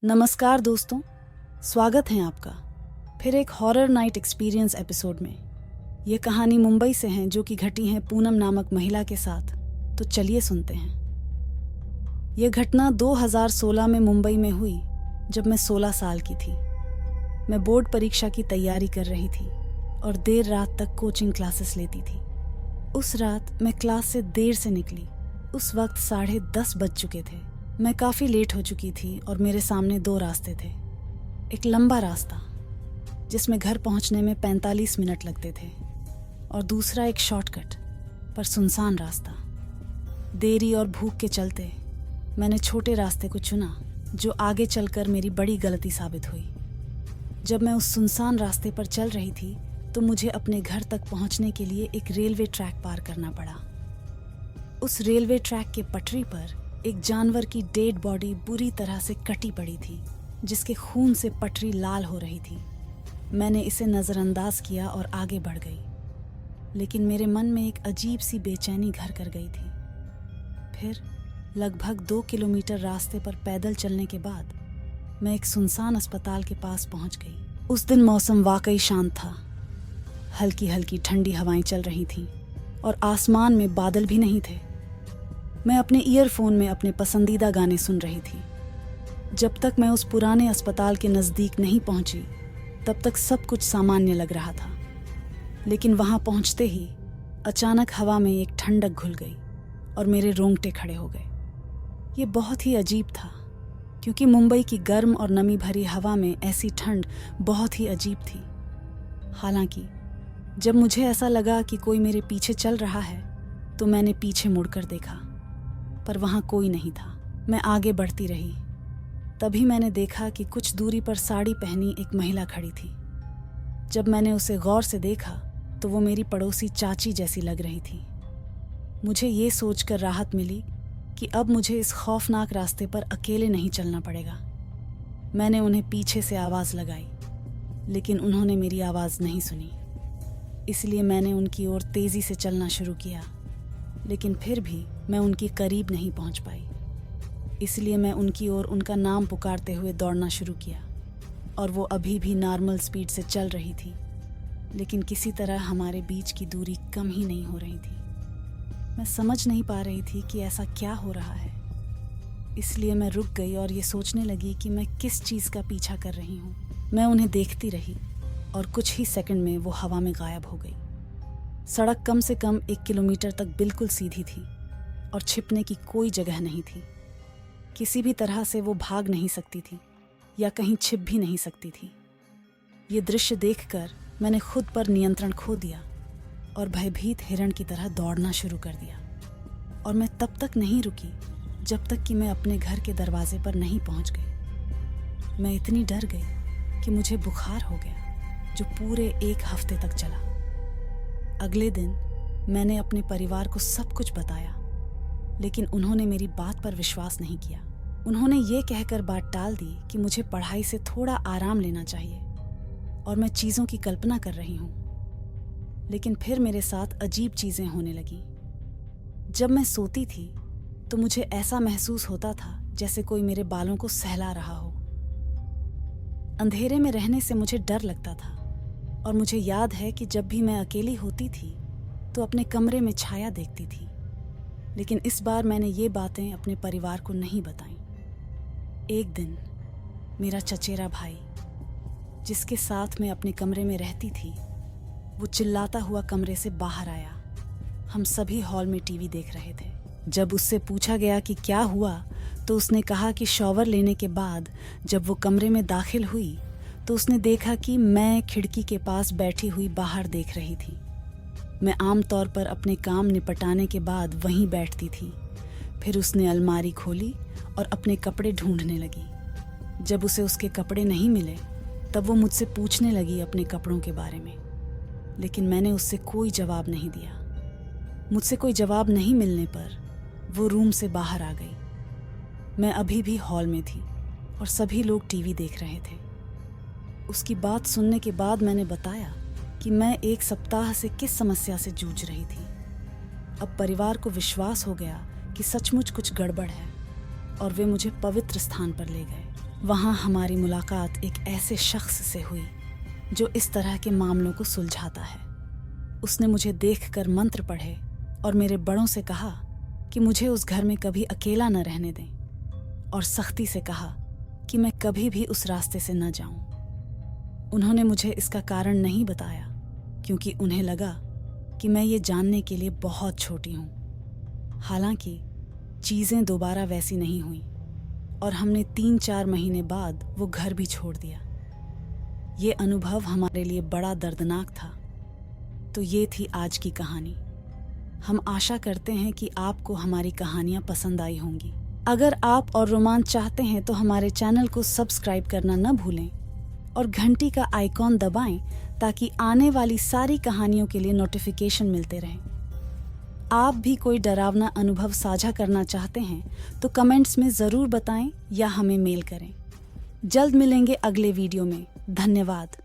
नमस्कार दोस्तों, स्वागत है आपका फिर एक हॉरर नाइट एक्सपीरियंस एपिसोड में। ये कहानी मुंबई से है जो कि घटी है पूनम नामक महिला के साथ। तो चलिए सुनते हैं। यह घटना 2016 में मुंबई में हुई जब मैं 16 साल की थी। मैं बोर्ड परीक्षा की तैयारी कर रही थी और देर रात तक कोचिंग क्लासेस लेती थी। उस रात मैं क्लास से देर से निकली। उस वक्त 10:30 बज चुके थे। मैं काफ़ी लेट हो चुकी थी और मेरे सामने 2 रास्ते थे। एक लंबा रास्ता जिसमें घर पहुंचने में 45 मिनट लगते थे और दूसरा एक शॉर्टकट पर सुनसान रास्ता। देरी और भूख के चलते मैंने छोटे रास्ते को चुना जो आगे चलकर मेरी बड़ी गलती साबित हुई। जब मैं उस सुनसान रास्ते पर चल रही थी तो मुझे अपने घर तक पहुंचने के लिए एक रेलवे ट्रैक पार करना पड़ा। उस रेलवे ट्रैक के पटरी पर एक जानवर की डेड बॉडी बुरी तरह से कटी पड़ी थी जिसके खून से पटरी लाल हो रही थी। मैंने इसे नज़रअंदाज किया और आगे बढ़ गई, लेकिन मेरे मन में एक अजीब सी बेचैनी घर कर गई थी। फिर लगभग 2 किलोमीटर रास्ते पर पैदल चलने के बाद मैं एक सुनसान अस्पताल के पास पहुंच गई। उस दिन मौसम वाकई शांत था। हल्की हल्की ठंडी हवाएं चल रही थीं और आसमान में बादल भी नहीं थे। मैं अपने ईयरफोन में अपने पसंदीदा गाने सुन रही थी। जब तक मैं उस पुराने अस्पताल के नज़दीक नहीं पहुंची तब तक सब कुछ सामान्य लग रहा था, लेकिन वहां पहुंचते ही अचानक हवा में एक ठंडक घुल गई और मेरे रोंगटे खड़े हो गए। ये बहुत ही अजीब था क्योंकि मुंबई की गर्म और नमी भरी हवा में ऐसी ठंड बहुत ही अजीब थी। हालांकि जब मुझे ऐसा लगा कि कोई मेरे पीछे चल रहा है तो मैंने पीछे मुड़कर देखा, पर वहां कोई नहीं था। मैं आगे बढ़ती रही। तभी मैंने देखा कि कुछ दूरी पर साड़ी पहनी एक महिला खड़ी थी। जब मैंने उसे गौर से देखा तो वो मेरी पड़ोसी चाची जैसी लग रही थी। मुझे ये सोचकर राहत मिली कि अब मुझे इस खौफनाक रास्ते पर अकेले नहीं चलना पड़ेगा। मैंने उन्हें पीछे से आवाज़ लगाई, लेकिन उन्होंने मेरी आवाज़ नहीं सुनी। इसलिए मैंने उनकी ओर तेज़ी से चलना शुरू किया, लेकिन फिर भी मैं उनके करीब नहीं पहुंच पाई। इसलिए मैं उनकी ओर उनका नाम पुकारते हुए दौड़ना शुरू किया और वो अभी भी नॉर्मल स्पीड से चल रही थी, लेकिन किसी तरह हमारे बीच की दूरी कम ही नहीं हो रही थी। मैं समझ नहीं पा रही थी कि ऐसा क्या हो रहा है। इसलिए मैं रुक गई और ये सोचने लगी कि मैं किस चीज़ का पीछा कर रही हूँ। मैं उन्हें देखती रही और कुछ ही सेकंड में वो हवा में गायब हो गई। सड़क कम से कम 1 किलोमीटर तक बिल्कुल सीधी थी और छिपने की कोई जगह नहीं थी। किसी भी तरह से वो भाग नहीं सकती थी या कहीं छिप भी नहीं सकती थी। ये दृश्य देखकर मैंने खुद पर नियंत्रण खो दिया और भयभीत हिरण की तरह दौड़ना शुरू कर दिया। और मैं तब तक नहीं रुकी जब तक कि मैं अपने घर के दरवाजे पर नहीं पहुंच गई। मैं इतनी डर गई कि मुझे बुखार हो गया, जो पूरे 1 हफ्ते तक चला। अगले दिन मैंने अपने परिवार को सब कुछ बताया, लेकिन उन्होंने मेरी बात पर विश्वास नहीं किया। उन्होंने ये कहकर बात टाल दी कि मुझे पढ़ाई से थोड़ा आराम लेना चाहिए और मैं चीज़ों की कल्पना कर रही हूँ। लेकिन फिर मेरे साथ अजीब चीज़ें होने लगीं। जब मैं सोती थी तो मुझे ऐसा महसूस होता था जैसे कोई मेरे बालों को सहला रहा हो। अंधेरे में रहने से मुझे डर लगता था और मुझे याद है कि जब भी मैं अकेली होती थी तो अपने कमरे में छाया देखती थी। लेकिन इस बार मैंने ये बातें अपने परिवार को नहीं बताईं। एक दिन मेरा चचेरा भाई, जिसके साथ मैं अपने कमरे में रहती थी, वो चिल्लाता हुआ कमरे से बाहर आया। हम सभी हॉल में टीवी देख रहे थे। जब उससे पूछा गया कि क्या हुआ तो उसने कहा कि शॉवर लेने के बाद जब वो कमरे में दाखिल हुई तो उसने देखा कि मैं खिड़की के पास बैठी हुई बाहर देख रही थी। मैं आमतौर पर अपने काम निपटाने के बाद वहीं बैठती थी। फिर उसने अलमारी खोली और अपने कपड़े ढूंढने लगी। जब उसे उसके कपड़े नहीं मिले तब वो मुझसे पूछने लगी अपने कपड़ों के बारे में, लेकिन मैंने उससे कोई जवाब नहीं दिया। मुझसे कोई जवाब नहीं मिलने पर वो रूम से बाहर आ गई। मैं अभी भी हॉल में थी और सभी लोग टीवी देख रहे थे। उसकी बात सुनने के बाद मैंने बताया कि मैं 1 सप्ताह से किस समस्या से जूझ रही थी। अब परिवार को विश्वास हो गया कि सचमुच कुछ गड़बड़ है और वे मुझे पवित्र स्थान पर ले गए। वहाँ हमारी मुलाकात एक ऐसे शख्स से हुई जो इस तरह के मामलों को सुलझाता है। उसने मुझे देखकर मंत्र पढ़े और मेरे बड़ों से कहा कि मुझे उस घर में कभी अकेला न रहने दें, और सख्ती से कहा कि मैं कभी भी उस रास्ते से न जाऊं। उन्होंने मुझे इसका कारण नहीं बताया क्योंकि उन्हें लगा कि मैं ये जानने के लिए बहुत छोटी हूं। हालांकि चीज़ें दोबारा वैसी नहीं हुई और हमने 3-4 महीने बाद वो घर भी छोड़ दिया। ये अनुभव हमारे लिए बड़ा दर्दनाक था। तो ये थी आज की कहानी। हम आशा करते हैं कि आपको हमारी कहानियाँ पसंद आई होंगी। अगर आप और रोमांच चाहते हैं तो हमारे चैनल को सब्सक्राइब करना न भूलें और घंटी का आइकॉन दबाएं ताकि आने वाली सारी कहानियों के लिए नोटिफिकेशन मिलते रहें। आप भी कोई डरावना अनुभव साझा करना चाहते हैं तो कमेंट्स में ज़रूर बताएं या हमें मेल करें। जल्द मिलेंगे अगले वीडियो में। धन्यवाद।